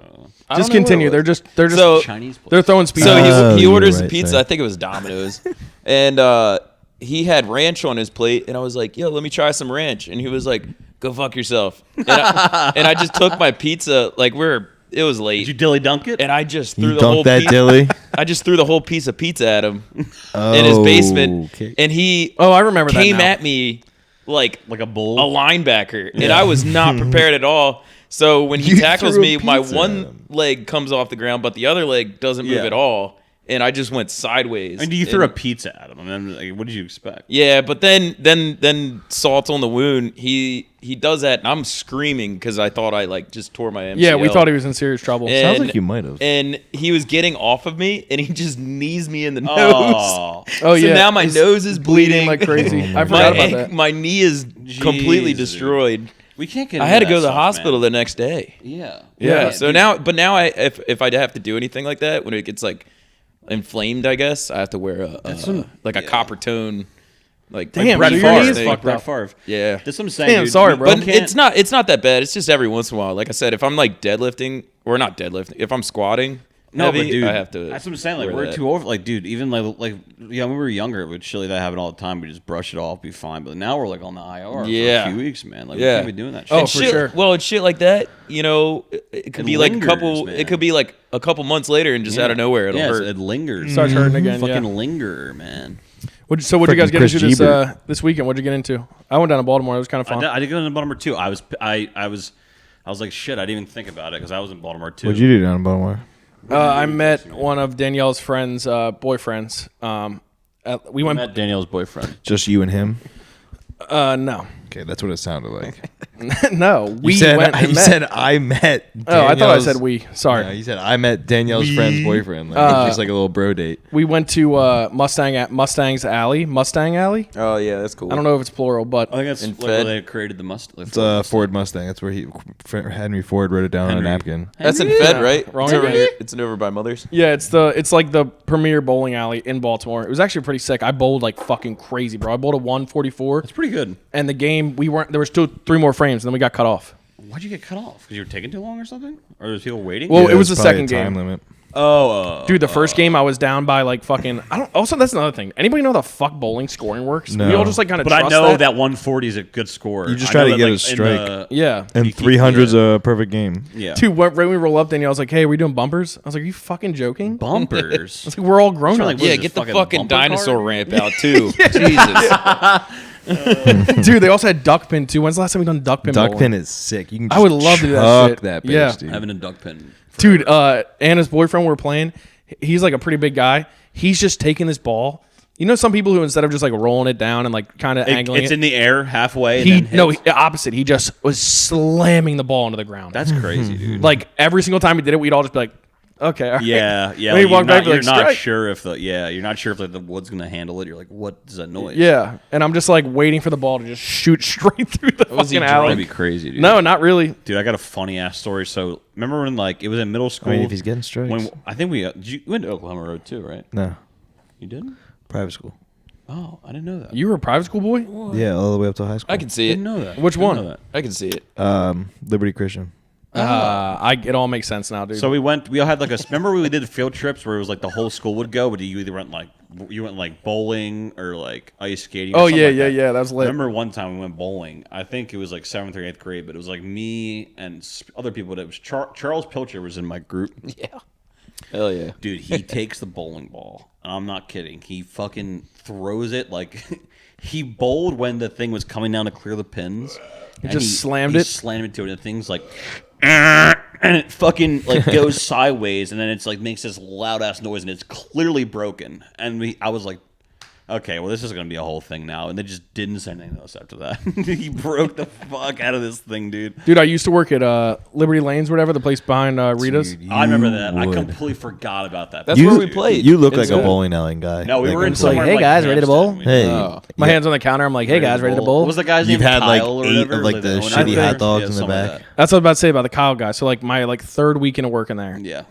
I Just don't know continue. where it was. They're just So- Chinese place. they're throwing speed. So Oh, he you were orders right, pizza. sorry. I think it was Domino's, and he had ranch on his plate, and I was like, "Yo, let me try some ranch," and he was like, "Go fuck yourself," and I just took my pizza. Like it was late, Did you dilly dunk it? and I just threw You the whole dunked that piece. dilly? I just threw the whole piece of pizza at him in his basement, Okay. and he Oh, I remember that came now. at me like Like a bull? a linebacker, and I was not prepared at all. So when he You tackles threw a me, my pizza at one him. leg comes off the ground, but the other leg doesn't move Yeah. at all, and I just went sideways. And you threw a pizza at him, and then like, what did you expect? Yeah, but then salt on the wound. He does that, and I'm screaming because I thought I like just tore my MCL. Yeah, we thought he was in serious trouble. Sounds And- like you might have. And he was getting off of me, and he just knees me in the nose. Oh, Oh so yeah, now my It's nose is bleeding like crazy. I My, forgot about that. my knee is completely Jesus. destroyed. we can't get. I into had to that go to the stuff, hospital man. the next day. Yeah. Yeah. Yeah, So now if I have to do anything like that, when it gets like inflamed, I guess I have to wear a copper tone. Like Damn, Brett so your Favre knee is thing. fucked Brett up. Favre. Yeah. That's what I'm saying. Damn, dude. sorry, We- bro. we But can't- it's not that bad. It's just every once in a while. Like I said, if I'm like deadlifting or not deadlifting, if I'm squatting No, heavy, but dude, I have to. that's what I'm saying. Like wear we're that. too over. Like, dude, even like when we were younger, it would shit like that happen all the time. We just brush it off, be fine. But now we're like on the IR Yeah. for a few weeks, man. Like, Yeah. we can't be doing that. Shit. Oh, And for shit, sure. Well, it's shit like that. You know, it could It be like a lingers, couple. man. It could be like a couple months later, and just out of nowhere, it'll yeah, hurt. it lingers. Starts hurting again. Fucking Yeah. linger, man. So what'd you guys Frickin' get Chris into Jeter. this weekend? What'd you get into? I went down to Baltimore. It was kind of fun. I did go into Baltimore too. I was like, shit. I didn't even think about it because I was in Baltimore too. What'd you do down in Baltimore? I met one of Danielle's friends' boyfriends. We went. met Danielle's boyfriend. Just you and him? No, Okay, that's what it sounded like. no. We you said, went and you met. said I met. Oh, I thought I Danielle's- said we. Sorry. No, you said I met Danielle's friend's boyfriend. Like, it's just like a little bro date. We went to Mustang's Alley. Mustang Alley. Oh yeah, that's cool. I don't know if it's plural, but I think that's In like where Fed. they created the Mustang. It's a Ford Mustang. That's where Henry Ford wrote it down on a Henry. napkin. That's in Fed, right? Wrong It's over, again. it's over by Mother's. yeah, it's like the premier bowling alley in Baltimore. It was actually pretty sick. I bowled like fucking crazy, bro. I bowled a 144, It's pretty good. and the game there was still 3 more frames, and then we got cut off. Why'd you get cut off? Because you were taking too long or something? Or there's people waiting? Well, Yeah, it was there's the probably second a time game. limit. Dude, the first game I was down by like fucking. I don't. Also, that's another thing. Anybody know how the fuck bowling scoring works? No. We all just like kind of. but I know that 140 is a good score. You just I try know to that, get a in strike. the- Yeah. And 300's a perfect game. yeah. Dude, right when we roll up, Danielle was like, "Hey, are we doing bumpers?" I was like, "Are you fucking joking?" Bumpers. It's like we're all grown Sure, up. like, what Yeah, is get this, the fucking fucking bumper dinosaur car? ramp out too. Jesus. Dude, they also had duck pin too. When's the last time we done duck pin? Duck bowling? pin is sick. You can just I would love to do that chuck shit. that bitch, Yeah. dude. Having a duck pin. Dude, Anna's boyfriend we were playing. He's like a pretty big guy. He's just taking this ball. You know, some people who instead of just like rolling it down and like kind of angling It's it, in the air halfway. And he then no hits. opposite. He just was slamming the ball into the ground. That's crazy, dude. like every single time he did it, we'd all just be like, "Okay, all right." Yeah. Then he Like, walked back, you're like, not "Strike." sure if you're not sure if like, the wood's gonna handle it. You're like, what is that noise? Yeah, and I'm just like waiting for the ball to just shoot straight through the Was he fucking drunk? alley. That'd be crazy, dude. No, not really. Dude, I got a funny ass story. So remember when like it was in middle school? I mean, if he's getting strikes. when I think you went to Oklahoma Road too, right? No, You didn't? private school. Oh, I didn't know that. You were a private school boy. Yeah, all the way up to high school. I can see it. didn't know that. Which Didn't one? know that. I can see it. Liberty Christian. It all makes sense now, dude. So we all had like remember we did field trips where it was like the whole school would go, but you either went like bowling or like ice skating. Or Oh, something yeah, like yeah, that. yeah, that was I lit. remember one time we went bowling. I think it was like 7th or 8th grade, but it was like me and other people. That was Charles Pilcher was in my group. Yeah. Hell yeah. Dude, he takes the bowling ball. And I'm not kidding. He fucking throws it like he bowled when the thing was coming down to clear the pins. He just slammed it? Slammed into it, and the thing's like, and it fucking like goes sideways, and then it's like makes this loud ass noise, and it's clearly broken. And I was like, okay, well, this is gonna be a whole thing now. And they just didn't say anything else after that. He broke the fuck out of this thing, dude. Dude, I used to work at Liberty Lanes, whatever, the place behind Rita's. Dude, I remember you that. I would. completely forgot about that. That's where we played. You look like It's, a bowling alley guy. No, we Like, were in it's like, somewhere "Hey, like guys, ready to bowl?" Hampstead. hey, Oh. My hands on the counter. I'm like, "Hey guys, ready to bowl?" What was the guy's You've name? had, like, Kyle or 8 whatever? of, like, the owner shitty there? hot dogs in the something like back. that. That's what I was about to say about the Kyle guy. So like my like third weekend of working there, Yeah.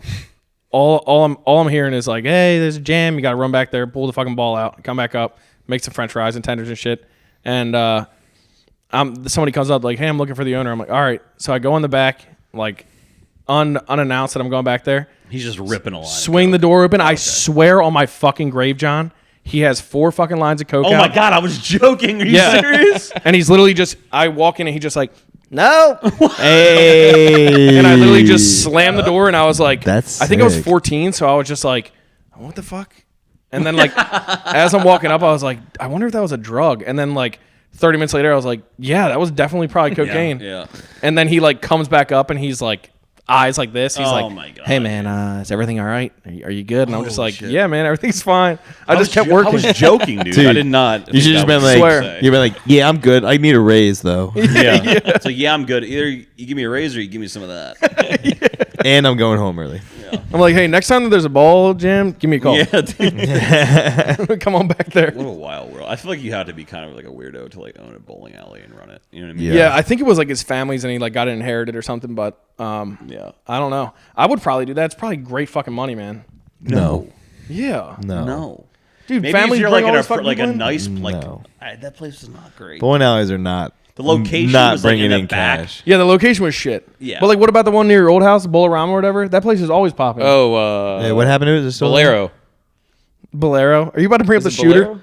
all I'm hearing is like, "Hey, there's a jam. You got to run back there, pull the fucking ball out, come back up, make some French fries and tenders and shit." And somebody comes up like, "Hey, I'm looking for the owner." I'm like, "All right." So I go in the back, like unannounced that I'm going back there. He's just ripping a line. Swing the door open. I swear on my fucking grave, John, he has 4 fucking lines of coke. Oh out. my god, I was joking. Are you Yeah. serious? And he's literally just. I walk in and he just like, "No." Hey, And I literally just slammed the door, and I was like, That's I think I was sick. 14, so I was just like, what the fuck? And then like, as I'm walking up, I was like, I wonder if that was a drug. And then like 30 minutes later, I was like, yeah, that was definitely probably cocaine. Yeah. And then he like comes back up, and he's like, eyes like this. He's Oh like, my God. "Hey man, is everything all right? Are you good?" And I'm just Holy like, shit. "Yeah, man, everything's fine." I just kept I working. was joking, dude. Dude, I did not. You should just been like, Swear. you've been like, yeah, I'm good. I need a raise though, yeah. It's like, yeah, I'm good. Either you give me a raise or you give me some of that. and I'm going home early. I'm like, "Hey, next time that there's a ball jam, give me a call. Yeah, dude. Come on back there." What a wild world. I feel like you have to be kind of like a weirdo to like own a bowling alley and run it. You know what I mean? Yeah. Yeah, I think it was like his family's, and he like got it inherited or something. But Yeah. I don't know. I would probably do that. It's probably great fucking money, man. No, Yeah, no, No. dude. Maybe families if you're bring like all in these fucking like a people in. nice like No. that place is not great. bowling alleys are not The location not was like bringing in in the back. cash. Yeah, the location was shit. Yeah. But like, what about the one near your old house, Bolorama or whatever? That place is always popping. Oh, Hey, what happened to it? Is it still there? Bolero. Bolero. Are you about to bring up the Is it shooter? Bolero?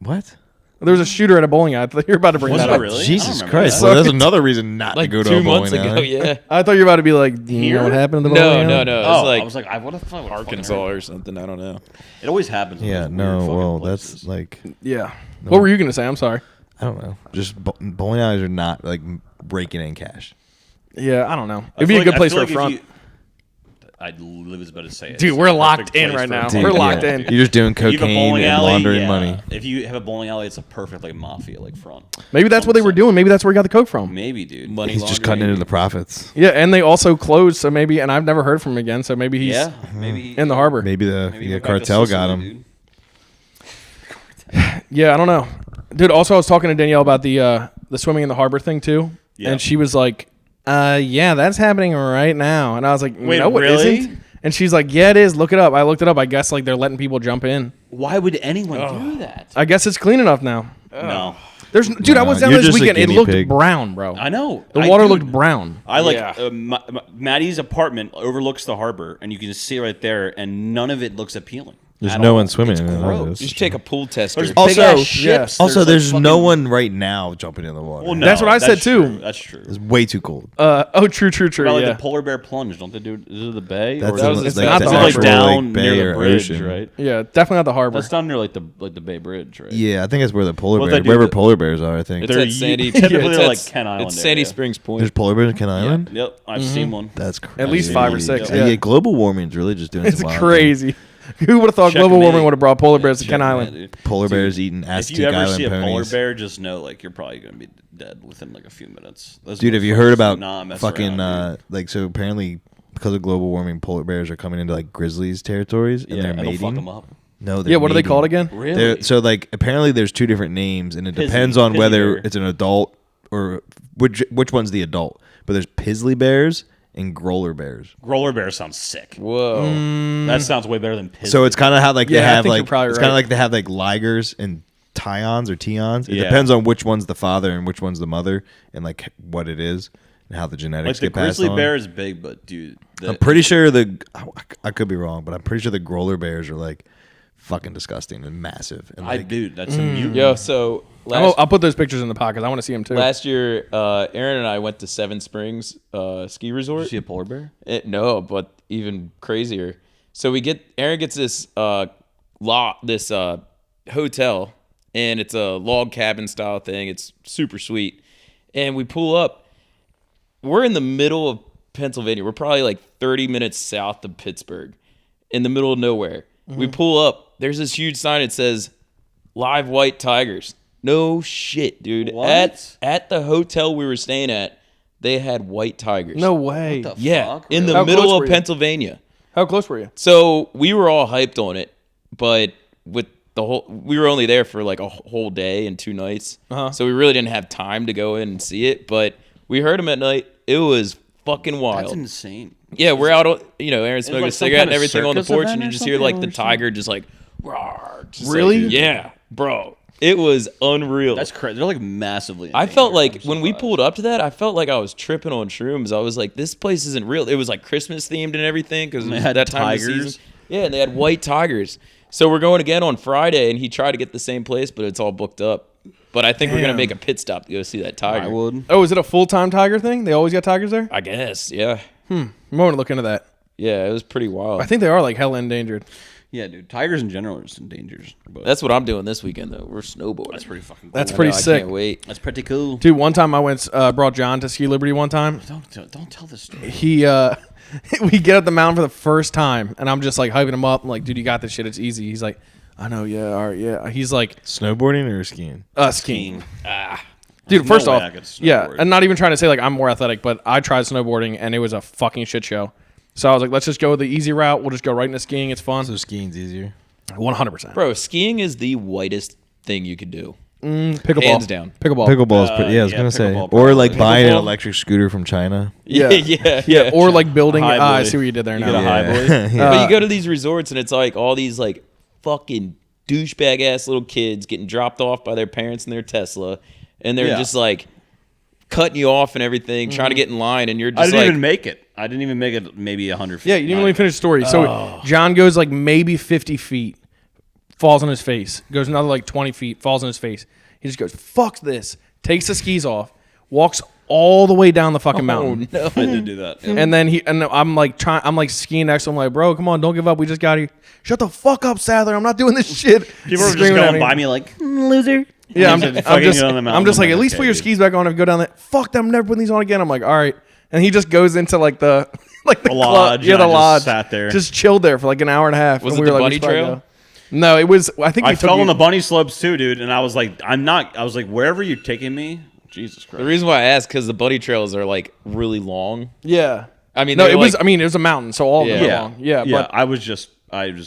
What? There was a shooter at a bowling alley. I thought you were about to bring Was that it up. really? I Jesus don't remember Christ! that. Well, that's another reason not Like to go to 2 a months bowling ago, alley. yeah. I thought you were about to be like, do you know what happened to the bowling No, alley? no, no. Oh, It's like I was like, what the fuck? Arkansas or something. I don't know. It always happens. in Yeah, those no. weird fucking Well, places. that's like Yeah. What were you gonna say? I'm sorry. I don't know. Just bowling alleys are not like breaking in cash. Yeah, I don't know. I It'd be feel a good like- I place feel for a like front. if you- I was about to say it. Dude, It's we're the perfect locked in place right for a now. bowling We're alley. locked in. You're just doing If you have a cocaine bowling and alley, laundering yeah. money. If you have a bowling alley, it's a perfect like mafia like front. Maybe that's what they were doing. Maybe that's where he got the coke from. Maybe, dude. Money He's just cutting into the profits. Yeah, and they also closed, so maybe, and I've never heard from him again, so maybe he's Yeah, maybe in the harbor. Maybe the maybe he went back to cartel got Sicily, him. dude. Yeah, I don't know. Dude, also I was talking to Danielle about the swimming in the harbor thing too. Yeah. And she was like, yeah, that's happening right now. And I was like, Wait, no, it really? isn't. And she's like, yeah, it is. Look it up. I looked it up. I guess like they're letting people jump in. Why would anyone do that? I guess it's clean enough now. No, There's dude, I was down you're this just a weekend. It guinea looked pig. brown, bro. I know. The I water do. looked brown. I like Yeah. Maddie's apartment overlooks the harbor, and you can see right there, and none of it looks appealing. There's at no all. one swimming It's in it. gross. You should take a pool tester. There's Also- big ass ships. Also, like, there's no fucking- one right now jumping in the water. Well, no, That's what I said, too. true. That's true. It's way too cold. True. About like Yeah. the polar bear plunge, don't they do? Is it the bay? That's or that was- in, it's like, not the the Is it like harbor. actual, down bay near or the bridge, ocean. right? Yeah, definitely not the harbor. That's down near like the bay bridge, right? Yeah, I think it's where the polar Well, bears, they do wherever the- polar bears are. I think It's They're at Sandy. typically it's they're at- like Ken Island It's Sandy area. Springs Point. there's polar bears in Ken Island. Yep, I've seen one. That's crazy. At least 5 or 6, Yeah, yeah. global warming is really just doing It's some wild crazy. Who would have thought global Checkmate. warming would have brought polar bears to Ken Checkmate, Island? dude. things. Polar Dude, bears eating If Aztec you ever Island see a polar ponies. bear, just know like you're probably gonna be dead within like a few minutes. Those Dude, have you motherfuckers heard do about not mess fucking around, dude. like so apparently because of global warming, polar bears are coming into like grizzlies territories and Yeah, they're and they'll fuck mating. them up. No, they're Yeah, what are they mating. called again? Really? So like apparently there's 2 different names and it Pizzly- depends on Pizzly whether bear. it's an adult or which one's the adult. But there's Pizzly bears and Growler bears. Growler bear sounds sick. Whoa. That sounds way better than piss. So it's kind of how like Yeah, they I have think you're like probably it's kind of right. like they have like ligers and tions or tions. It Yeah. depends on which one's the father and which one's the mother and like what it is and how the like genetics the get passed grizzly on. bear is big, but dude, I'm pretty sure I could be wrong, but I'm pretty sure the Growler bears are like fucking disgusting and massive. And like, dude, that's a mutant. Yo, so last, I'll put those pictures in the pocket. I want to see them too. last year, Aaron and I went to Seven Springs ski Did resort. you see a polar bear? No, but even crazier. So Aaron gets this hotel, and it's a log cabin style thing. It's super sweet. And we pull up. We're in the middle of Pennsylvania. We're probably like 30 minutes south of Pittsburgh, in the middle of nowhere. We pull up. There's this huge sign that says live white tigers. No shit, dude. What? At the hotel we were staying at, they had white tigers. No way. What the Yeah, fuck? in the How middle close of were you? Pennsylvania. How close were you? So we were all hyped on it, but with we were only there for like a whole day and 2 nights. So we really didn't have time to go in and see it, but we heard them at night. It was fucking wild. That's insane. Yeah, we're out, Aaron smoking like a some cigarette kind and of everything on the circus porch, event and you or just hear something? like I the don't tiger just like, rawr. Just Really? like, yeah, bro. It was unreal. That's crazy. They're like massively. I felt endangered. like I'm when we surprised. pulled up to that, I felt like I was tripping on shrooms. I was like, this place isn't real. It was like Christmas themed and everything because it They was had that time of the tigers? season. Yeah, and they had white tigers. So we're going again on Friday, and he tried to get the same place, but it's all booked up. But I think we're gonna Damn. make a pit stop to go see that tiger. I would. Oh, is it a full-time tiger thing? They always got tigers there? I guess. Yeah. I'm going to look into that. Yeah, it was pretty wild. I think they are like hella endangered. Yeah, dude. Tigers in general are just endangered. But That's what I'm doing this weekend though. We're snowboarding. that's pretty fucking. Cool. That's I pretty know, I sick. can't wait. That's pretty cool. Dude, one time I brought John to Ski Liberty one time. Don't tell this story. He we get up the mountain for the first time and I'm just like hyping him up. I'm like, dude, you got this shit. It's easy. He's like, I know, yeah, all right, yeah. He's like, snowboarding or skiing? skiing. Ah. Dude, There's first no way off, I could yeah, snowboard. and not even trying to say like I'm more athletic, but I tried snowboarding and it was a fucking shit show. So I was like, let's just go the easy route. We'll just go right into skiing. It's fun. So skiing's easier. 100%. Bro, skiing is the whitest thing you could do. Pickleball. Hands down. Pickleball. Pickleball is pretty. Yeah, I was yeah, gonna say, pickleball or like probably. buying an Pickleball? electric scooter from China. Yeah. yeah. Or like building. High I boy. see what you did there You now. get a high boy. Yeah. But you go to these resorts and it's like all these like fucking douchebag ass little kids getting dropped off by their parents in their Tesla, and they're Yeah. just like cutting you off and everything, trying to get in line, and you're just I didn't like, even make it. I didn't even make it maybe 100 feet. Yeah, you didn't even finish the story. So John goes like maybe 50 feet, falls on his face. Goes another like 20 feet, falls on his face. He just goes, fuck this. Takes the skis off, walks all the way down the fucking mountain. I did do that. Yeah. And then I'm like skiing next to him, like, bro, come on, don't give up. We just got here. Shut the fuck up, Sadler. I'm not doing this shit. People were just Screaming at going me. by me like, loser. Yeah, I'm Fucking just get on the mountain. like, I'm at least okay, put your dude. skis back on if you go down there. Fuck them, I'm never putting these on again. I'm like, all right. And he just goes into like the club. lodge, Yeah, and the I just lodge. sat there. Just chilled there for like an hour and a half. Was and it we the were like, bunny we should probably trail? go. No, it was. I think I we took fell you, on the bunny slopes too, dude. And I was like, I was like, wherever you're taking me, Jesus Christ. the reason why I asked because the bunny trails are like really long. Yeah. I mean, No, they're it was. like- I mean, it was a mountain, so all of them were Yeah. long. Yeah, yeah. but I was just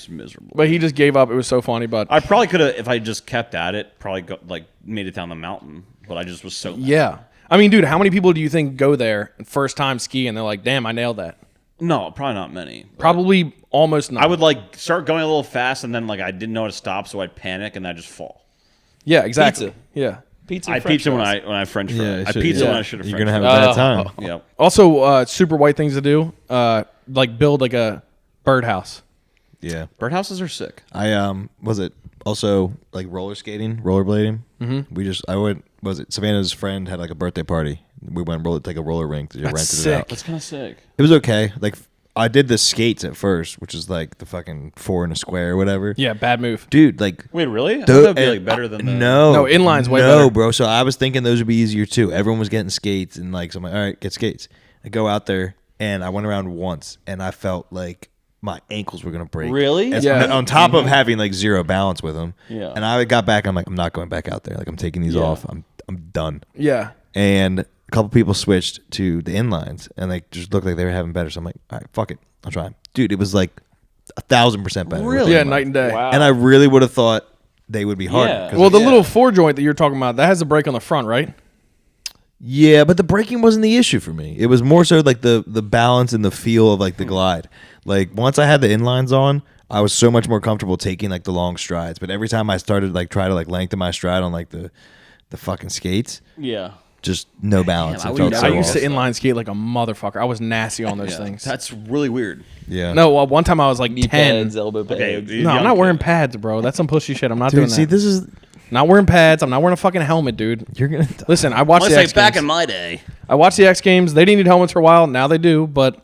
miserable. he just gave up. It was so funny, but I probably could have, if I just kept at it, probably made it down the mountain. But I just was so mad. yeah. I mean, dude, how many people do you think go there first time ski and they're like, damn, I nailed that? No, probably not many. Probably almost none. I would like start going a little fast, and then like I didn't know how to stop, so I'd panic and I'd just fall. Yeah, exactly. Pizza. Yeah. Pizza. I and French pizza when fries. I French Yeah, fries. I should- pizza yeah. when I should have. You're French gonna have a fries. bad time. Yep. Also, super white things to do, like build like a birdhouse. Yeah. Birdhouses are sick. I was it also like roller skating, rollerblading. Mm-hmm. I went. Was it Savannah's friend had like a birthday party? We went take a roller rink. Rented sick. it out. That's kind of sick. It was okay. Like I did the skates at first, which is like the fucking 4 in a square or whatever. Yeah, bad move. Dude, like Wait, really? I Tho- thought that'd be like better than the. no, inline's way no, better. bro. So I was thinking those would be easier too. Everyone was getting skates, and like, so I'm like, all right, get skates. I go out there, and I went around once, and I felt like my ankles were gonna break. Really? Yeah. On top of having like zero balance with them. Yeah. And I got back. I'm like, I'm not going back out there. Like, I'm taking these Yeah. off. I'm done. Yeah. And a couple people switched to the inlines, and like just looked like they were having better. So I'm like, all right, fuck it, I'll try 'em. Dude, it was like 1,000% better. with the Yeah, inlines. night and day. Wow. And I really would have thought they would be harder. Yeah. 'cause Well, the Yeah. little 4 joint that you're talking about, that has a brake on the front, right? yeah, but the braking wasn't the issue for me. It was more so like the balance and the feel of like the glide. Like once I had the inlines on, I was so much more comfortable taking like the long strides. But every time I started like try to like lengthen my stride on like the fucking skates, Yeah. just no balance. I It would felt never- so I used to off. inline skate like a motherfucker. I was nasty on those Yeah. things. That's really weird. Yeah. No, one time I was like Knee 10. pads, elbow pads. Okay. No, I'm not wearing pads, bro. That's some pussy shit. I'm not doing Dude, see, that. this is Not wearing pads. I'm not wearing a fucking helmet, dude. you're gonna. Listen, I watched Unless the like X back Games. in my day. I watched the X Games. They didn't need helmets for a while. Now they do, but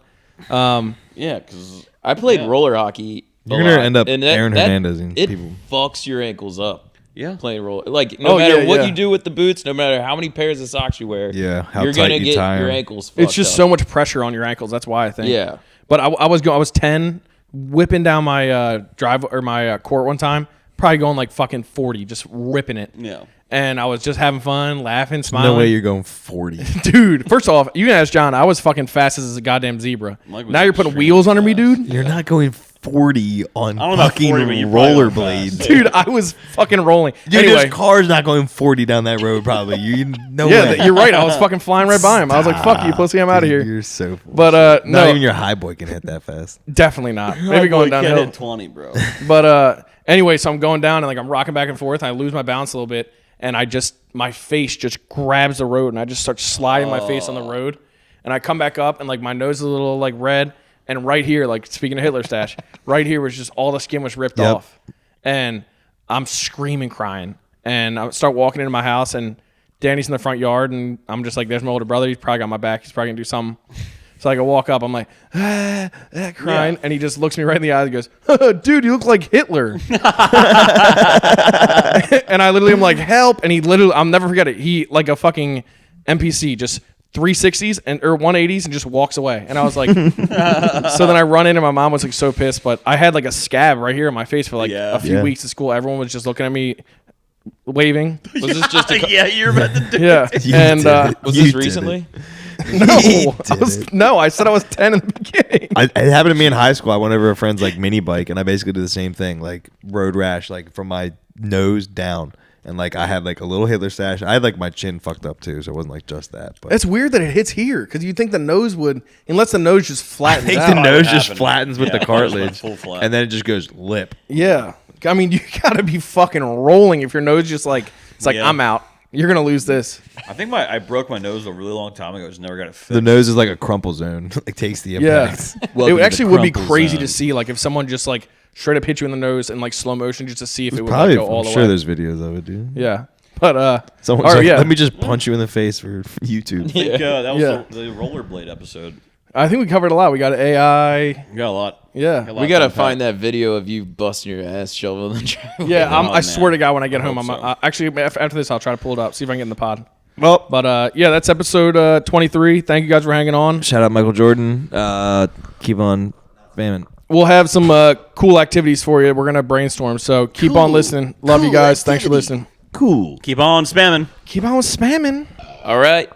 Yeah, because I played roller hockey. You're a gonna lot, end up and Aaron Hernandez and it people. fucks your ankles up. Yeah. Playing roller, like no Oh, matter yeah, what yeah. you do with the boots, no matter how many pairs of socks you wear, Yeah, how you're tight gonna you get tie your 'em. ankles. it's just fucked so up. much pressure on your ankles. That's why I think. Yeah. But I was 10, whipping down my drive or my court one time, probably going like fucking 40, just ripping it. Yeah. And I was just having fun, laughing, smiling. No way you're going 40. Dude, first off, you can ask John. I was fucking fast as a goddamn zebra. Mike was Now you're putting extremely wheels under me, fast. dude. You're not going 40 on I don't know about fucking 40, but you're probably going rollerblades. fast. Dude, I was fucking rolling. Dude, anyway, there's cars not going 40 down that road probably. You know yeah, you're right. I was fucking flying right by him. I was like, "Fuck you, pussy, I'm out of here." You're so full. But not no, even your high boy can hit that fast. definitely not. Maybe going Can't downhill. hit 20, bro. But anyway, so I'm going down and like I'm rocking back and forth. And I lose my balance a little bit, and my face just grabs the road, and I just start sliding my face on the road, and I come back up, and like my nose is a little like red, and right here, like speaking of Hitler stash, right here was just all the skin was ripped Yep. off, and I'm screaming, crying, and I start walking into my house, and Danny's in the front yard, and I'm just like, there's my older brother. He's probably got my back. He's probably gonna do something. So I go walk up. I'm like, crying, Yeah. and he just looks me right in the eyes and goes, "Dude, you look like Hitler." And I literally am like, "Help!" And he literally, I'll never forget it. He like a fucking NPC, just 360s or 180s, and just walks away. And I was like, so then I run in, and my mom was like so pissed, but I had like a scab right here on my face for like Yeah. a few Yeah. weeks at school. Everyone was just looking at me, waving. Was this just a, Yeah, you're about to do Yeah, You and did it. was You this did recently? no, I said I was 10 in the beginning. It happened to me in high school. I went over a friend's like mini bike, and I basically did the same thing, like road rash, like from my nose down, and like I had like a little Hitler stash. I had like my chin fucked up too, so it wasn't like just that. But It's weird that it hits here because you'd think the nose would, unless the nose just I flattens think out. the Probably nose what just happened. flattens with Yeah, the it just went cartilage, full flat. and then it just goes lip. Yeah. I mean, you gotta be fucking rolling if your nose just like, it's like, Yeah. I'm out. You're gonna lose this. I think I broke my nose a really long time ago. Just never got it fixed. The nose is like a crumple zone. Like takes the Yeah. impact. It actually would be crumple crazy zone. to see, like, if someone just like straight up hit you in the nose in like slow motion just to see if it would Probably, like, go all I'm the sure way. there's videos of it, dude. Yeah. But Someone's all right, like, yeah. let me just punch you in the face for YouTube. I think, that was Yeah. the rollerblade episode. I think we covered a lot. We got AI. We got a lot. Yeah. Got a lot We gotta unpack. find that video of you busting your ass shoveling the driveway. Yeah, Oh, I man. swear to God, when I get home, hope I'm so. actually after this, I'll try to pull it up, see if I can get in the pod. Well, But yeah, that's episode 23. Thank you guys for hanging on. shout out Michael Jordan. Keep on spamming. We'll have some cool activities for you. We're gonna brainstorm, so keep on listening. Love you guys. Thanks for listening. Cool. Keep on spamming. Keep on spamming. All right.